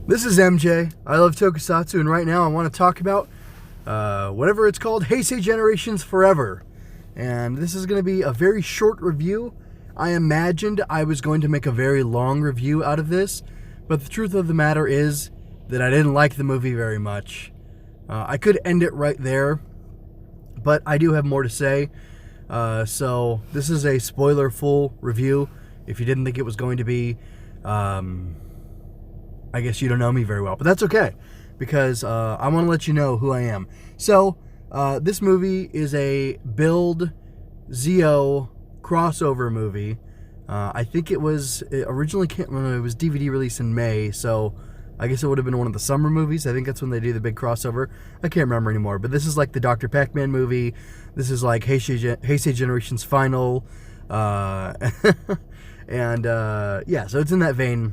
This is MJ. I love Tokusatsu, and right now I want to talk about whatever it's called, Heisei Generations Forever. And this is going to be a very short review. I imagined I was going to make a very long review out of this, but the truth of the matter is that I didn't like the movie very much. I could end it right there, but I do have more to say. So this is a spoiler-full review. If you didn't think it was going to be, I guess you don't know me very well, but that's okay, because I want to let you know who I am. So, this movie is a Build Zeo crossover movie. I think it was originally, it was DVD released in May, so I guess it would have been one of the summer movies. I think that's when they do the big crossover. I can't remember anymore, but this is like the Dr. Pac-Man movie. This is like Heisei Generations Final. And yeah, so it's in that vein.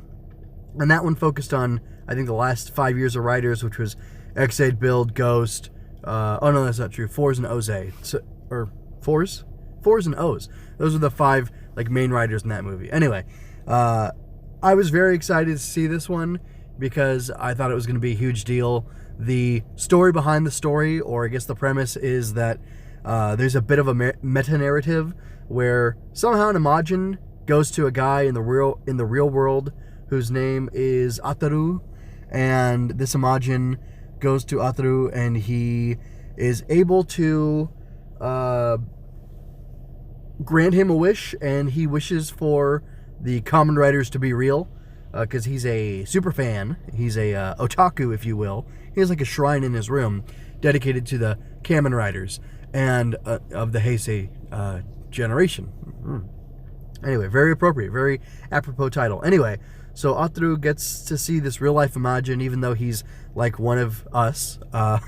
And that one focused on, I think, the last 5 years of writers, which was Ex-Aid, Build, Ghost. Oh no, that's not true. Fours and Oze. So, or Fours? Fours and O's. Those are the 5 like main writers in that movie. Anyway, I was very excited to see this one because I thought it was going to be a huge deal. The story behind the story, or I guess the premise, is that there's a bit of a meta-narrative where somehow an Imagin goes to a guy in the real world whose name is Ataru, and this Imagin goes to Ataru, and he is able to grant him a wish, and he wishes for the Kamen Riders to be real, because he's a super fan. He's a otaku, if you will. He has like a shrine in his room dedicated to the Kamen Riders and of the Heisei generation. Anyway, very appropriate, very apropos title. Anyway, so Ataru gets to see this real-life Imagin, even though he's like one of us. And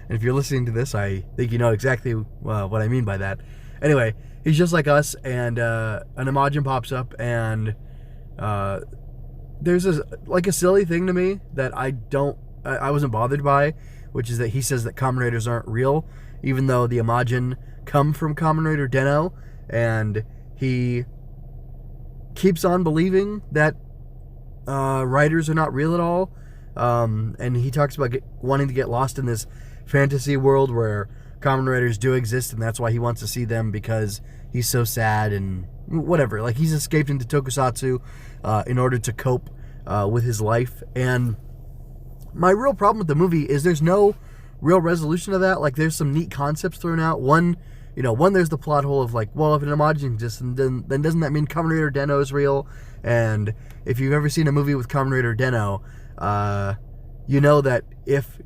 if you're listening to this, I think you know exactly what I mean by that. Anyway, he's just like us, and an Imagin pops up, and there's a silly thing to me that I wasn't bothered by, which is that he says that Kamen Riders aren't real, even though the Imagin come from Kamen Rider Den-O, and he keeps on believing that riders are not real at all, and he talks about wanting to get lost in this fantasy world where Kamen Riders do exist, and that's why he wants to see them, because he's so sad and whatever. Like, he's escaped into Tokusatsu in order to cope with his life. And my real problem with the movie is there's no real resolution of that. Like, there's some neat concepts thrown out. One, there's the plot hole of like, well, if an Imagin exists, then doesn't that mean Kamen Rider Den-O is real? And if you've ever seen a movie with Kamen Rider Den-O, you know that if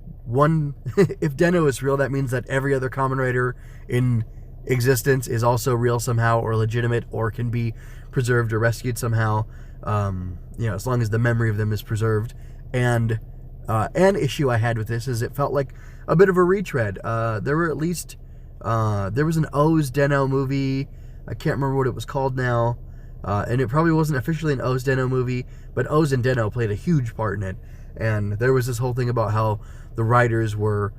Den-O is real, that means that every other Kamen Rider in existence is also real somehow, or legitimate, or can be preserved or rescued somehow. As long as the memory of them is preserved. And an issue I had with this is it felt like a bit of a retread. There was an O's Den-O movie. I can't remember what it was called now. And it probably wasn't officially an O's Den-O movie, but O's and Den-O played a huge part in it. And there was this whole thing about how the writers were,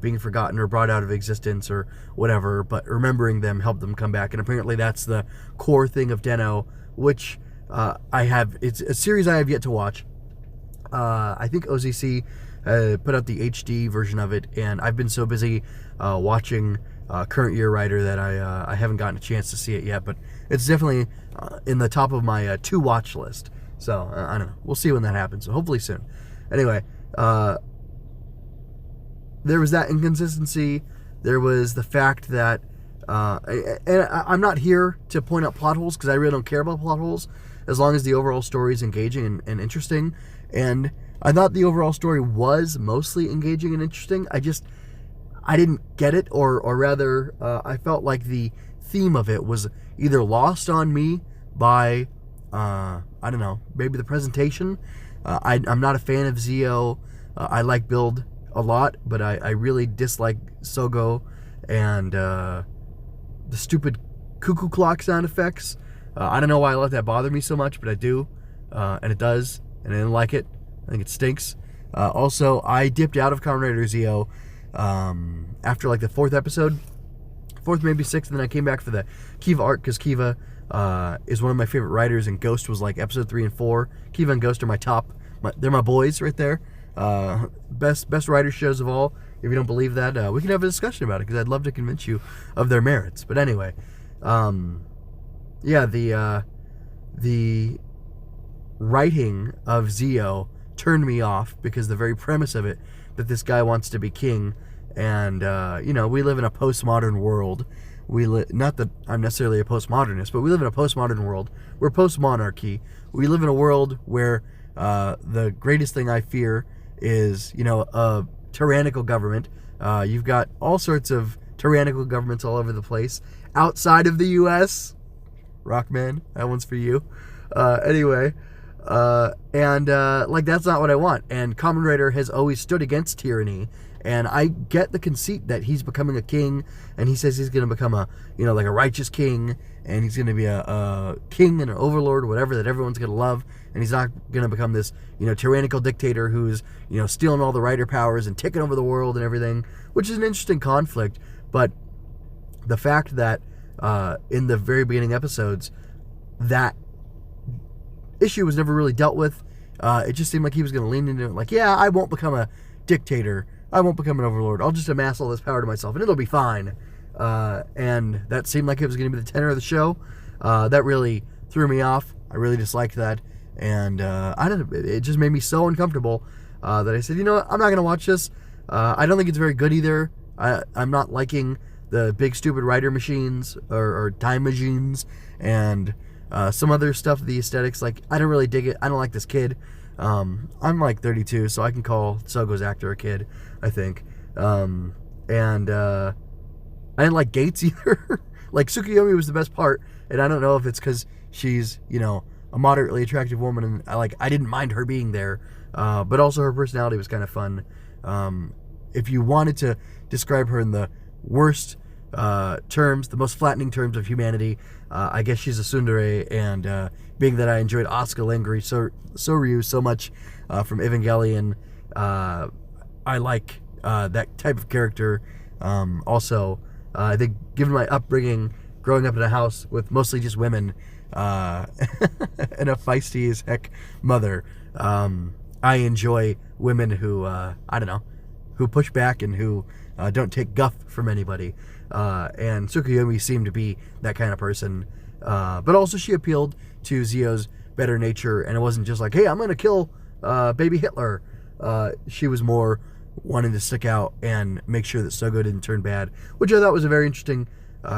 being forgotten or brought out of existence or whatever, but remembering them helped them come back. And apparently that's the core thing of Den-O, which it's a series I have yet to watch. I think OZC put out the HD version of it, and I've been so busy watching current year Rider that I haven't gotten a chance to see it yet, but it's definitely in the top of my to watch list. So I don't know, we'll see when that happens, so hopefully soon. Anyway, there was that inconsistency. There was the fact that and I'm not here to point out plot holes, because I really don't care about plot holes as long as the overall story is engaging and interesting. And I thought the overall story was mostly engaging and interesting. I didn't get it, or rather, I felt like the theme of it was either lost on me by, I don't know, maybe the presentation. I'm not a fan of Zeo. I like Build a lot, but I really dislike Sogo and the stupid cuckoo clock sound effects. I don't know why I let that bother me so much, but I do, and it does, and I didn't like it. I think it stinks. Also, I dipped out of Kamen Rider Zeo after like the 4th episode, 4th, maybe 6th, and then I came back for the Kiva arc, because Kiva is one of my favorite writers, and Ghost was like episode 3 and 4. Kiva and Ghost are my top they're my boys right there. Best writer shows of all. If you don't believe that, we can have a discussion about it because I'd love to convince you of their merits. But anyway, yeah, the writing of Zeo turned me off because the very premise of it, that this guy wants to be king, and we live in a postmodern world. Not that I'm necessarily a postmodernist, but we live in a postmodern world. We're post-monarchy. We live in a world where the greatest thing I fear is, a tyrannical government. You've got all sorts of tyrannical governments all over the place outside of the U.S. Rockman, that one's for you. Anyway, that's not what I want. And Kamen Rider has always stood against tyranny. And I get the conceit that he's becoming a king, and he says he's going to become a righteous king, and he's going to be a king and an overlord, whatever, that everyone's going to love, and he's not going to become this, tyrannical dictator who's, stealing all the rider powers and taking over the world and everything, which is an interesting conflict. But the fact that in the very beginning episodes, that issue was never really dealt with, it just seemed like he was going to lean into it, like, yeah, I won't become a dictator, I won't become an overlord. I'll just amass all this power to myself, and it'll be fine. And that seemed like it was going to be the tenor of the show. That really threw me off. I really disliked that. And I don't know, it just made me so uncomfortable that I said, you know what, I'm not going to watch this. I don't think it's very good either. I'm not liking the big stupid writer machines or time machines and some other stuff, the aesthetics. Like, I don't really dig it. I don't like this kid. I'm like 32, so I can call Sogo's actor a kid, I think. I didn't like Gates either. Like, Tsukuyomi was the best part, and I don't know if it's because she's, a moderately attractive woman, and I didn't mind her being there, but also her personality was kind of fun. If you wanted to describe her in the worst terms, the most flattening terms of humanity, I guess she's a tsundere, and being that I enjoyed Asuka Langri Soryu so much from Evangelion, I like that type of character. Also, I think given my upbringing, growing up in a house with mostly just women, and a feisty as heck mother, I enjoy women who, who push back and who don't take guff from anybody. And Tsukuyomi seemed to be that kind of person. But also she appealed to Zeo's better nature, and it wasn't just like, hey, I'm going to kill baby Hitler. She was more wanting to stick out and make sure that Sogo didn't turn bad, which I thought was a very interesting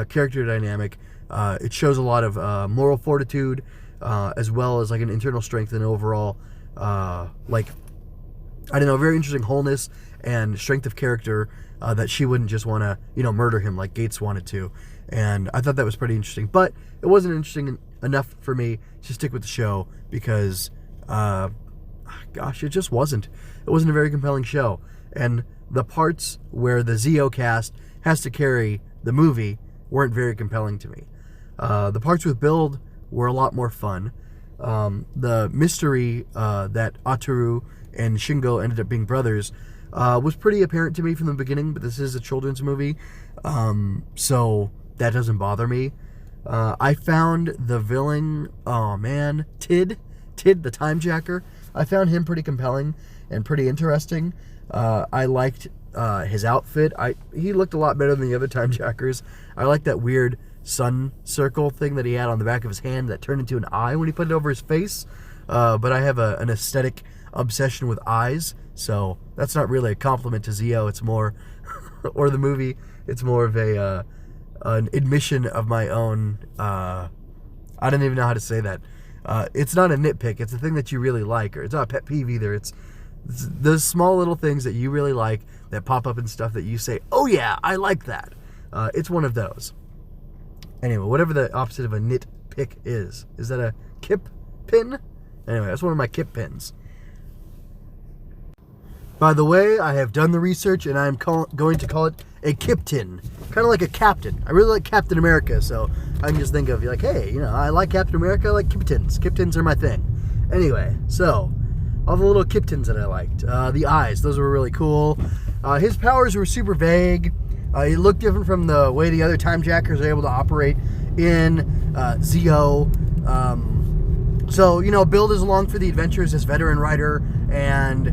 character dynamic. It shows a lot of moral fortitude, as well as an internal strength and overall, very interesting wholeness and strength of character, that she wouldn't just want to, murder him like Gates wanted to. And I thought that was pretty interesting. But it wasn't interesting enough for me to stick with the show because, it just wasn't. It wasn't a very compelling show. And the parts where the Zeo cast has to carry the movie weren't very compelling to me. The parts with Build were a lot more fun. The mystery that Ataru and Shingo ended up being brothers was pretty apparent to me from the beginning, but this is a children's movie, so that doesn't bother me. I found the villain, Tid, the Time Jacker, I found him pretty compelling and pretty interesting. I liked his outfit. He looked a lot better than the other Time Jackers. I liked that weird sun circle thing that he had on the back of his hand that turned into an eye when he put it over his face. But I have an aesthetic obsession with eyes, so that's not really a compliment to Zeo. It's more, or the movie, it's more of an admission of my own, I don't even know how to say that. It's not a nitpick. It's a thing that you really like, or it's not a pet peeve either. It's those small little things that you really like that pop up in stuff that you say, oh yeah, I like that. It's one of those. Anyway, whatever the opposite of a nitpick is that a kip pin? Anyway, that's one of my kip pins. By the way, I have done the research, and I'm going to call it a Kiptin. Kind of like a captain. I really like Captain America, so I can just think of, hey, I like Captain America, I like Kiptins. Kiptins are my thing. Anyway, so, all the little Kiptins that I liked. The eyes, those were really cool. His powers were super vague. It looked different from the way the other Time Jackers are able to operate in Zeo. So, Build is along for the adventures, this veteran writer, and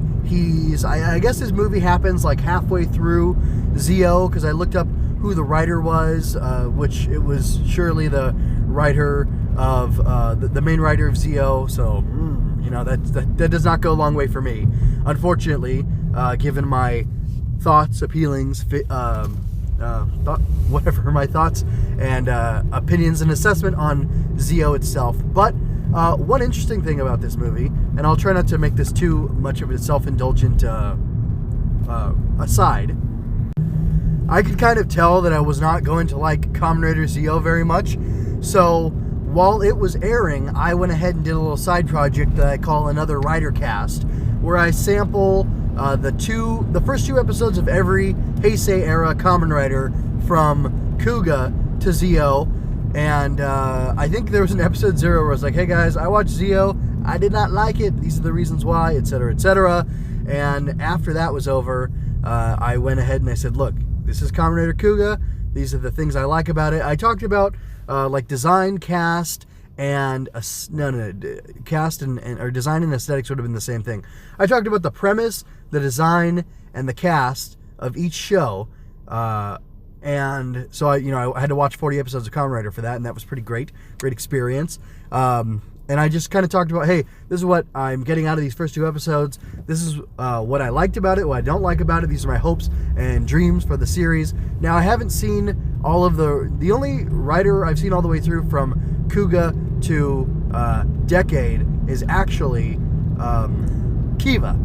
I guess this movie happens like halfway through Zio, because I looked up who the writer was, which it was surely the writer of, the main writer of Zio, so, that does not go a long way for me. Unfortunately, given my thoughts, appealings, whatever my thoughts and opinions and assessment on Zio itself. But one interesting thing about this movie, and I'll try not to make this too much of a self-indulgent aside, I could kind of tell that I was not going to like Kamen Rider Zio very much. So while it was airing, I went ahead and did a little side project that I call Another Rider Cast, where I sample the first two episodes of every Heisei era Kamen Rider from Kuga to Zio. And I think there was an episode 0 where I was like, hey guys, I watched Zio, I did not like it, these are the reasons why, etc., etc. And after that was over, I went ahead and I said, look, this is Kamen Rider Kuga, these are the things I like about it. I talked about like design, cast, and cast and or design and aesthetics would have been the same thing. I talked about the premise, the design, and the cast of each show, and so I had to watch 40 episodes of Kamen Rider for that, and that was pretty great experience. And I just kind of talked about, hey, this is what I'm getting out of these first two episodes. This is what I liked about it, what I don't like about it. These are my hopes and dreams for the series. Now, I haven't seen all of the only writer I've seen all the way through from Kuga to Decade is actually Kiva.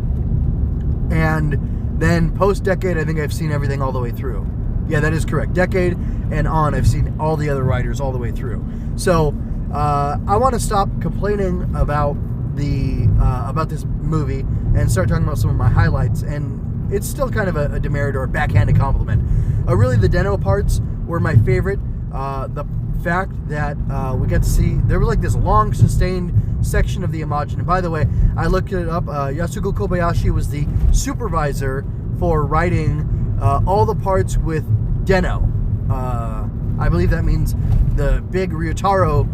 And then post-Decade, I think I've seen everything all the way through. Yeah, that is correct. Decade and on, I've seen all the other writers all the way through. So I want to stop complaining about this movie and start talking about some of my highlights. And it's still kind of a demerit or a backhanded compliment. Really, the Den-O parts were my favorite. The fact that we got to see, there was like this long sustained section of the Imagine. And by the way, I looked it up. Yasuko Kobayashi was the supervisor for writing all the parts with Den-O. I believe that means the big Ryotaro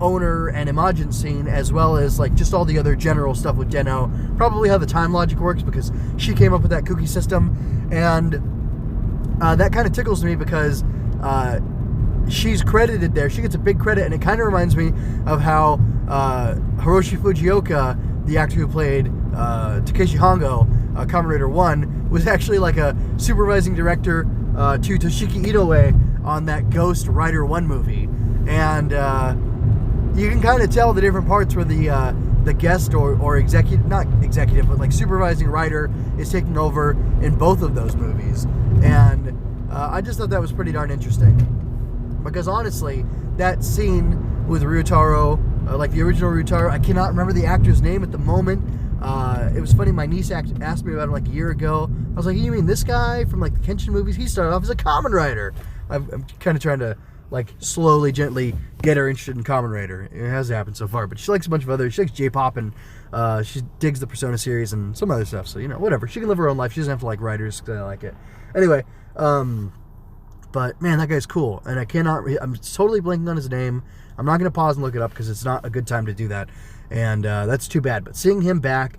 owner and Imagine scene, as well as like just all the other general stuff with Den-O. Probably how the time logic works, because she came up with that cookie system, and that kind of tickles me because she's credited there. She gets a big credit, and it kind of reminds me of how Hiroshi Fujioka, the actor who played Takeshi Hongo, Kamen Rider 1, was actually like a supervising director to Toshiki Inoue on that Ghost Rider 1 movie. And you can kind of tell the different parts where the guest or executive, not executive, but like supervising writer is taking over in both of those movies. And I just thought that was pretty darn interesting. Because honestly, that scene with Ryotaro, like the original Ryotaro, I cannot remember the actor's name at the moment. It was funny, my niece asked me about it like a year ago. I was like, you mean this guy from like the Kenshin movies? He started off as a Kamen Rider. I'm kind of trying to like slowly, gently get her interested in Kamen Rider. It hasn't happened so far, but she likes a bunch of other, she likes J-pop, and she digs the Persona series and some other stuff. So, whatever. She can live her own life. She doesn't have to like writers because I like it. Anyway, but man, that guy's cool, and I'm totally blanking on his name. I'm not going to pause and look it up because it's not a good time to do that, and that's too bad. But seeing him back,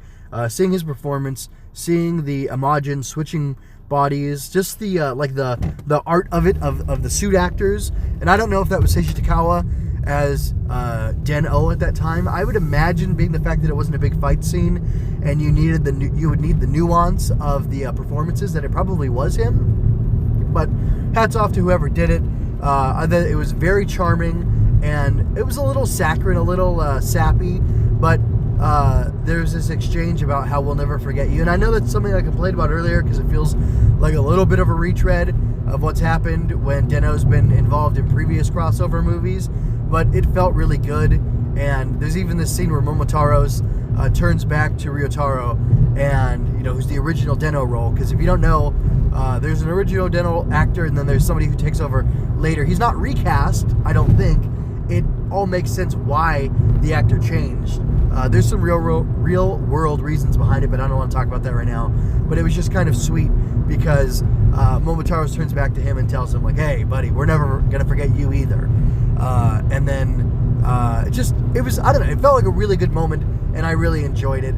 seeing his performance, seeing the Imagine switching bodies, just the the art of it, of the suit actors, and I don't know if that was Seishi Takawa as Den-O at that time. I would imagine, being the fact that it wasn't a big fight scene, and you would need the nuance of the performances, that it probably was him. But hats off to whoever did it. It was very charming, and it was a little saccharine, a little sappy, but there's this exchange about how we'll never forget you. And I know that's something I complained about earlier because it feels like a little bit of a retread of what's happened when Den-O's been involved in previous crossover movies, but it felt really good. And there's even this scene where Momotaro's turns back to Ryotaro, and who's the original Den-O role, because if you don't know, there's an original Den-O actor, and then there's somebody who takes over later. He's not recast, I don't think. It all makes sense why the actor changed. There's some real world reasons behind it, but I don't want to talk about that right now. But it was just kind of sweet because Momotaro turns back to him and tells him, like, hey, buddy, we're never going to forget you either. And then I don't know, it felt like a really good moment, and I really enjoyed it.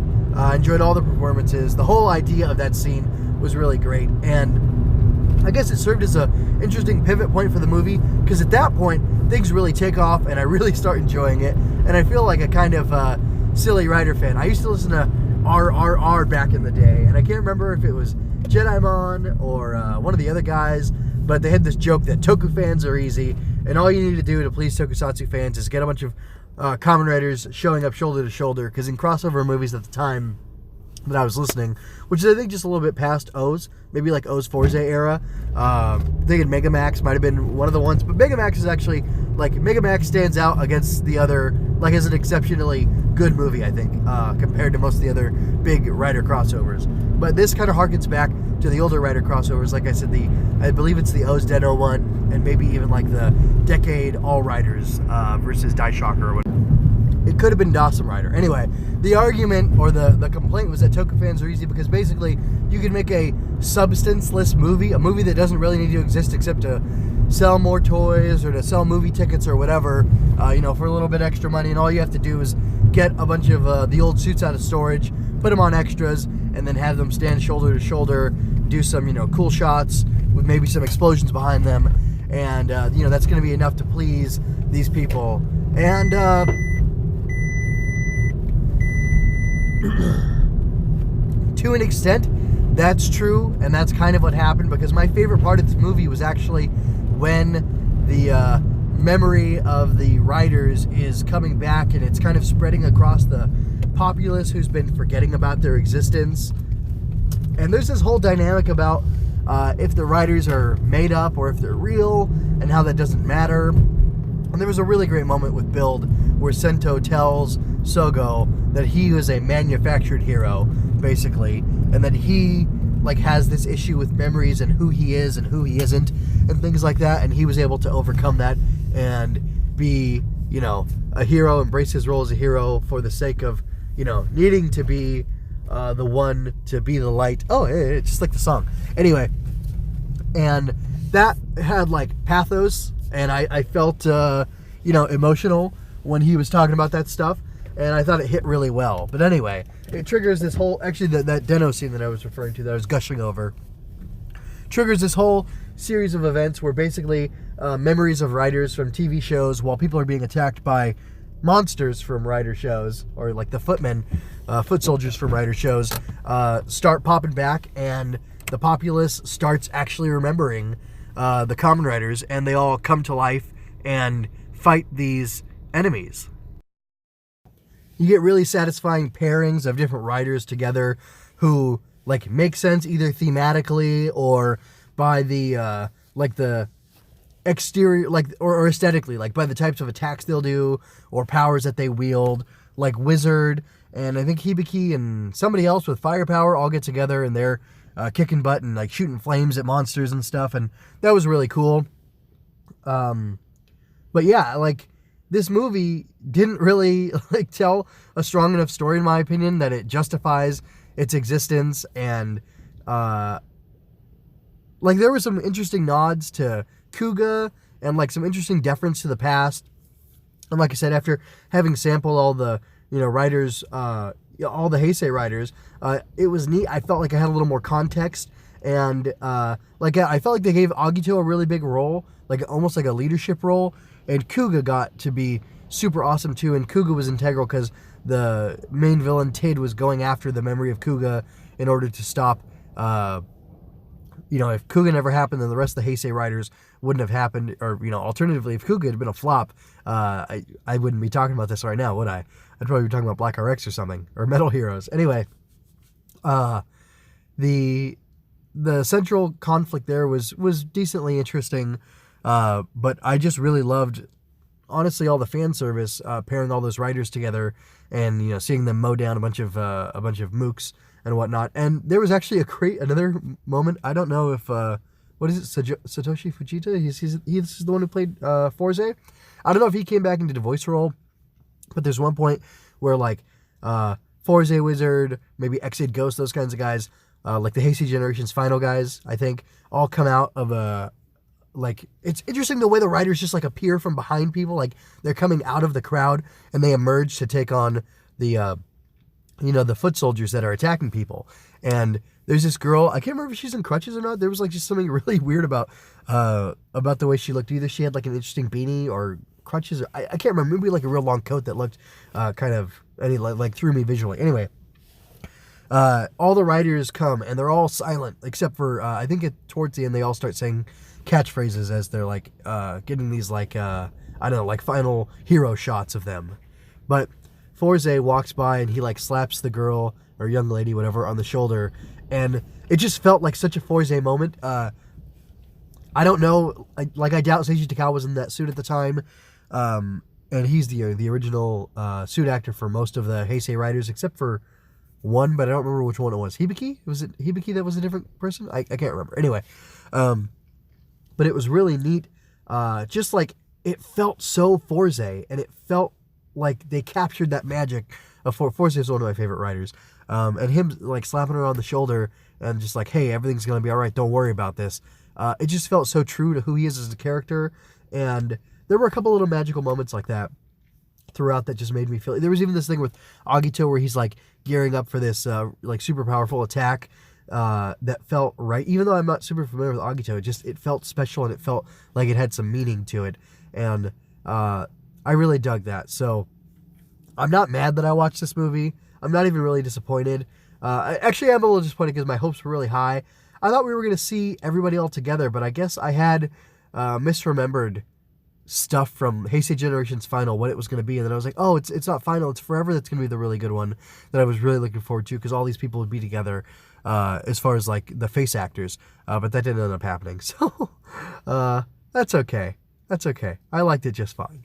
Enjoyed all the performances. The whole idea of that scene was really great, and I guess it served as a interesting pivot point for the movie, because at that point things really take off and I really start enjoying it, and I feel like a kind of silly Rider fan. I used to listen to RRR back in the day, and I can't remember if it was Jedimon or one of the other guys, but they had this joke that Toku fans are easy, and all you need to do to please Tokusatsu fans is get a bunch of Kamen Riders showing up shoulder to shoulder, because in crossover movies at the time that I was listening, which is I think just a little bit past O's, maybe like O's Forze era, I think Megamax might have been one of the ones, but Megamax is actually, like, Megamax stands out against the other, like, as an exceptionally good movie, I think, compared to most of the other big Rider crossovers. But this kind of harkens back to the older Rider crossovers. Like I said, I believe it's the O's Den-O one, and maybe even like the Decade All Riders versus Daishocker or whatever. It could have been Dawson Rider. Anyway, the argument or the complaint was that Toku fans are easy because basically you can make a substanceless movie, a movie that doesn't really need to exist except to sell more toys or to sell movie tickets or whatever, for a little bit extra money, and all you have to do is get a bunch of the old suits out of storage, put them on extras, and then have them stand shoulder to shoulder, do some, cool shots with maybe some explosions behind them, and, that's going to be enough to please these people. And, to an extent, that's true, and that's kind of what happened, because my favorite part of this movie was actually when the memory of the Riders is coming back, and it's kind of spreading across the populace who's been forgetting about their existence. And there's this whole dynamic about if the Riders are made up or if they're real, and how that doesn't matter. And there was a really great moment with Build where Sento tells Sogo that he was a manufactured hero, basically, and that he has this issue with memories and who he is and who he isn't and things like that, and he was able to overcome that and be, a hero, embrace his role as a hero for the sake of, needing to be the one to be the light. Oh, it's just like the song. Anyway, and that had pathos, and I felt emotional when he was talking about that stuff, and I thought it hit really well. But anyway, it triggers this whole, actually that Den-O scene that I was referring to, that I was gushing over, triggers this whole series of events where basically memories of Riders from TV shows, while people are being attacked by monsters from Rider shows, or like the footmen, foot soldiers from Rider shows, start popping back, and the populace starts actually remembering the Kamen Riders, and they all come to life and fight these enemies. You get really satisfying pairings of different Riders together who make sense either thematically or by the the exterior, or aesthetically, by the types of attacks they'll do or powers that they wield, like Wizard and I think Hibiki and somebody else with firepower all get together and they're kicking butt and shooting flames at monsters and stuff, and that was really cool. But yeah, this movie didn't really tell a strong enough story, in my opinion, that it justifies its existence, and there were some interesting nods to Kuga and some interesting deference to the past. And like I said, after having sampled all the Riders, all the Heisei Riders, it was neat. I felt like I had a little more context, and I felt like they gave Agito a really big role, almost like a leadership role, and Kuga got to be super awesome too. And Kuga was integral because the main villain Tid was going after the memory of Kuga in order to stop. If Kuga never happened, then the rest of the Heisei Riders wouldn't have happened. Or, alternatively, if Kuga had been a flop, I wouldn't be talking about this right now, would I? I'd probably be talking about Black RX or something, or Metal Heroes. Anyway, the central conflict there was decently interesting, but I just really loved, honestly, all the fan service, pairing all those Riders together, and seeing them mow down a bunch of mooks and whatnot. And there was actually another moment. I don't know if what is it, Satoshi Fujita? He's the one who played Forze. I don't know if he came back into the voice role, but there's one point where Forze Wizard, maybe Exit Ghost, those kinds of guys, the Heisei Generation's final guys, I think, all come out of like, it's interesting the way the riders just like appear from behind people, like they're coming out of the crowd and they emerge to take on the the foot soldiers that are attacking people. And there's this girl, I can't remember if she's in crutches or not. There was like just something really weird about the way she looked. Either she had like an interesting beanie or crutches, or I can't remember. Maybe like a real long coat that looked kind of, and he like threw me visually. Anyway, all the riders come and they're all silent except for I think towards the end they all start saying catchphrases as they're like getting these like I don't know, like final hero shots of them. But Forze walks by and he like slaps the girl or young lady, whatever, on the shoulder, and it just felt like such a Forze moment. I don't know, I doubt Seiji Takao was in that suit at the time, and he's the original suit actor for most of the Heisei riders except for one, but I don't remember which one it was. Hibiki? Was it Hibiki that was a different person? I can't remember. Anyway, but it was really neat. Just like it felt so Forze, and it felt like they captured that magic of Forze is one of my favorite writers. And him like slapping her on the shoulder and just like, hey, everything's gonna be all right. Don't worry about this. It just felt so true to who he is as a character. And there were a couple little magical moments like that throughout that just made me feel. There was even this thing with Agito where he's like gearing up for this like super powerful attack that felt right. Even though I'm not super familiar with Agito, it felt special and it felt like it had some meaning to it. And I really dug that. So I'm not mad that I watched this movie. I'm not even really disappointed. Actually, I'm a little disappointed because my hopes were really high. I thought we were going to see everybody all together, but I guess I had misremembered stuff from Heisei Generations Final, what it was going to be, and then I was like, oh, it's not Final, it's Forever that's going to be the really good one that I was really looking forward to, because all these people would be together as far as like the face actors, but that didn't end up happening, so that's okay. That's okay. I liked it just fine.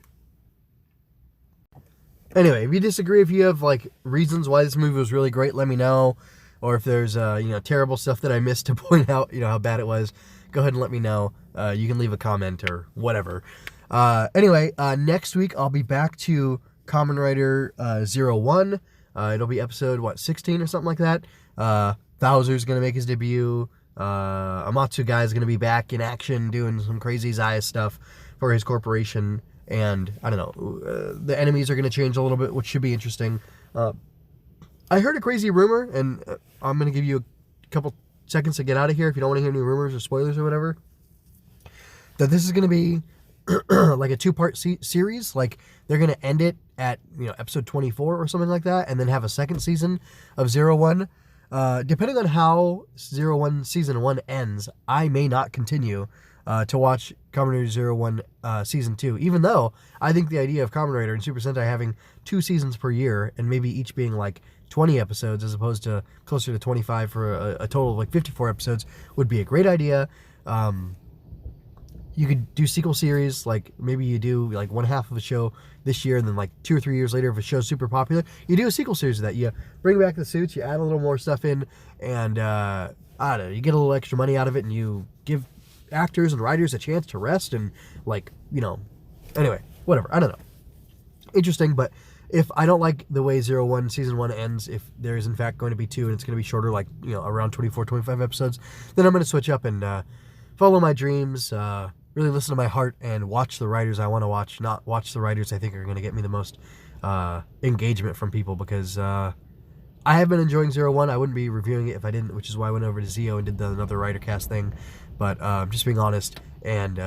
Anyway, if you disagree, if you have like reasons why this movie was really great, let me know. Or if there's terrible stuff that I missed to point out, how bad it was, go ahead and let me know. You can leave a comment or whatever. Anyway, next week I'll be back to Kamen Rider 01. It'll be episode 16 or something like that. Bowser's gonna make his debut. Amatsu Guy is gonna be back in action doing some crazy Zaya stuff for his corporation. And, I don't know, the enemies are going to change a little bit, which should be interesting. I heard a crazy rumor, and I'm going to give you a couple seconds to get out of here if you don't want to hear any rumors or spoilers or whatever, that this is going to be like a two-part series. Like, they're going to end it at, episode 24 or something like that, and then have a second season of 01. Depending on how 01 Season 1 ends, I may not continue to watch Kamen Rider 01 Season 2, even though I think the idea of Kamen Rider and Super Sentai having 2 seasons per year, and maybe each being like 20 episodes as opposed to closer to 25 for a total of like 54 episodes, would be a great idea. You could do sequel series, like maybe you do like one half of a show this year, and then like 2 or 3 years later, if a show's super popular, you do a sequel series of that. You bring back the suits, you add a little more stuff in, and I don't know, you get a little extra money out of it, and you give actors and writers a chance to rest and anyway, whatever, I don't know, interesting. But if I don't like the way 01 Season 1 ends, if there is in fact going to be 2 and it's going to be shorter, like around 24, 25 episodes, then I'm going to switch up and follow my dreams, really listen to my heart, and watch the writers I want to watch, not watch the writers I think are going to get me the most engagement from people, because I have been enjoying 01. I wouldn't be reviewing it if I didn't, which is why I went over to Zio and did another writer cast thing. But just being honest and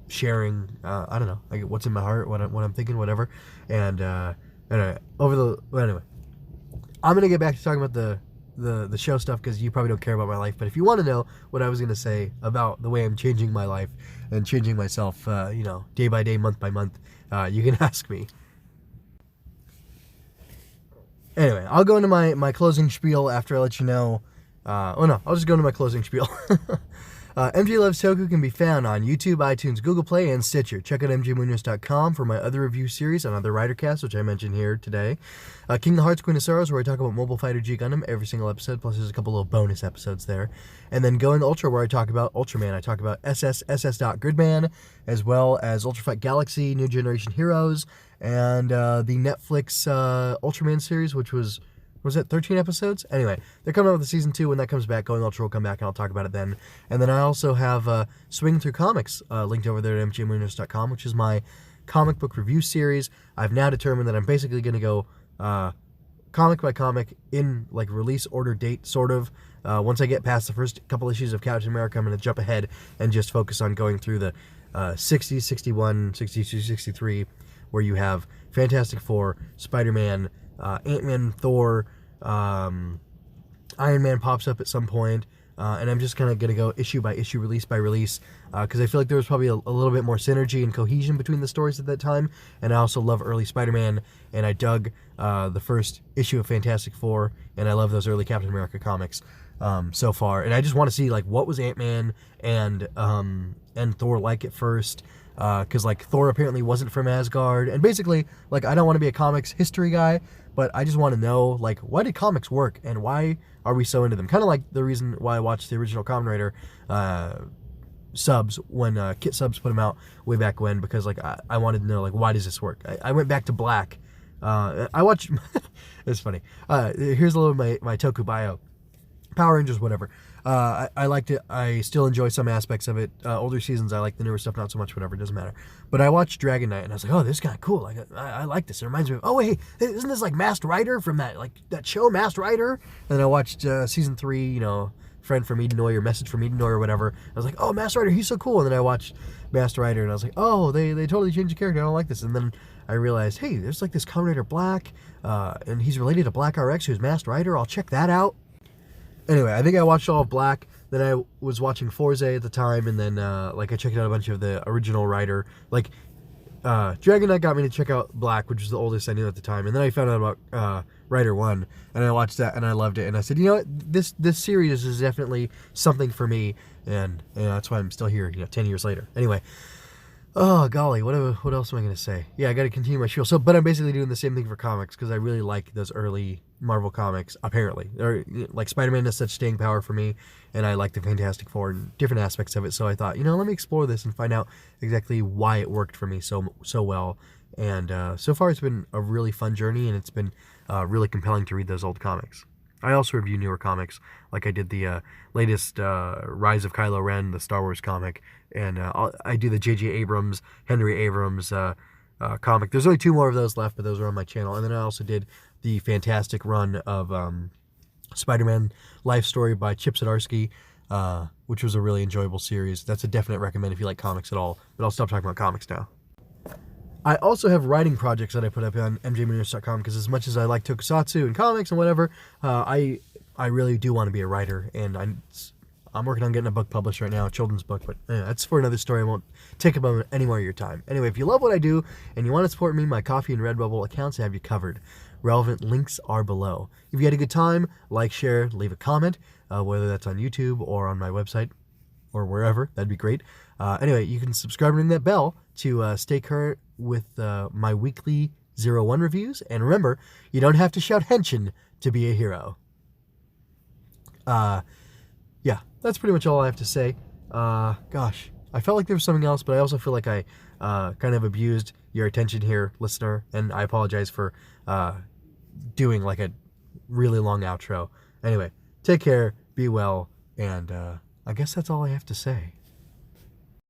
sharing, I don't know, like what's in my heart, what I'm thinking, whatever. And anyway, anyway, I'm gonna get back to talking about the show stuff, because you probably don't care about my life. But if you want to know what I was gonna say about the way I'm changing my life and changing myself, day by day, month by month, you can ask me. Anyway, I'll go into my closing spiel after I let you know. I'll just go into my closing spiel. MJ Loves Toku can be found on YouTube, iTunes, Google Play, and Stitcher. Check out mjmunoz.com for my other review series on other writer casts, which I mentioned here today. King of Hearts, Queen of Sorrows, where I talk about Mobile Fighter G Gundam every single episode, plus there's a couple little bonus episodes there. And then Going Ultra, where I talk about Ultraman. I talk about SS.Gridman, as well as Ultra Fight Galaxy, New Generation Heroes, and the Netflix Ultraman series, which was Was it 13 episodes? Anyway, they're coming out with the season 2. When that comes back, Going Ultra will come back, and I'll talk about it then. And then I also have Swing Through Comics linked over there at mjmunoz.com, which is my comic book review series. I've now determined that I'm basically going to go comic by comic in like release order date, sort of. Once I get past the first couple issues of Captain America, I'm going to jump ahead and just focus on going through the 60, 61, 62, 63, where you have Fantastic Four, Spider-Man, Ant-Man, Thor, Iron Man pops up at some point, and I'm just kind of going to go issue by issue, release by release, because I feel like there was probably a little bit more synergy and cohesion between the stories at that time, and I also love early Spider-Man, and I dug the first issue of Fantastic Four, and I love those early Captain America comics so far, and I just want to see like what was Ant-Man and Thor like at first, because like Thor apparently wasn't from Asgard, and basically like I don't want to be a comics history guy, but I just want to know like why did comics work and why are we so into them? Kind of like the reason why I watched the original Kamen Rider subs when Kit Subs put them out way back when, because like I wanted to know like why does this work. I went back to Black. I watched. It's funny. Here's a little of my Toku bio. Power Rangers, whatever. I liked it. I still enjoy some aspects of it. Older seasons, I like the newer stuff, not so much, whatever, it doesn't matter. But I watched Dragon Knight, and I was like, oh, this is kind of cool. Like, I like this. It reminds me of, oh, wait, isn't this like Masked Rider from that show, Masked Rider? And then I watched season 3, you know, Friend from Edenoi or Message from Edenoi or whatever. I was like, oh, Masked Rider, he's so cool. And then I watched Masked Rider, and I was like, oh, they totally changed the character. I don't like this. And then I realized, hey, there's like this Kamen Rider Black, and he's related to Black RX, who's Masked Rider. I'll check that out. Anyway, I think I watched all of Black, then I was watching Forza at the time, and then, like, I checked out a bunch of the original Rider. Like, Dragon Knight got me to check out Black, which was the oldest I knew at the time, and then I found out about Rider 1, and I watched that, and I loved it, and I said, you know what, this series is definitely something for me, and that's why I'm still here, 10 years later. Anyway, oh, golly, what else am I going to say? Yeah, I got to continue my spiel. But I'm basically doing the same thing for comics, because I really like those early Marvel comics, apparently. Like, Spider-Man has such staying power for me, and I like the Fantastic Four and different aspects of it, so I thought, let me explore this and find out exactly why it worked for me so well. And so far, it's been a really fun journey, and it's been really compelling to read those old comics. I also review newer comics, like I did the latest Rise of Kylo Ren, the Star Wars comic, and I do the J.J. Abrams, Henry Abrams comic. There's only 2 more of those left, but those are on my channel. And then I also did the fantastic run of Spider-Man Life Story by Chip Zdarsky, which was a really enjoyable series. That's a definite recommend if you like comics at all, but I'll stop talking about comics now. I also have writing projects that I put up on mjmunoz.com, because as much as I like tokusatsu and comics and whatever, I really do want to be a writer, and I'm working on getting a book published right now, a children's book, but that's for another story. I won't take up any more of your time. Anyway, if you love what I do and you want to support me, my Ko-fi and Redbubble accounts have you covered. Relevant links are below. If you had a good time, like, share, leave a comment, whether that's on YouTube or on my website or wherever. That'd be great. Anyway, you can subscribe and ring that bell to stay current with my weekly 01 reviews. And remember, you don't have to shout Henshin to be a hero. Yeah, that's pretty much all I have to say. Gosh, I felt like there was something else, but I also feel like I kind of abused your attention here, listener, and I apologize for doing like a really long outro. Anyway, take care, be well, and I guess that's all I have to say.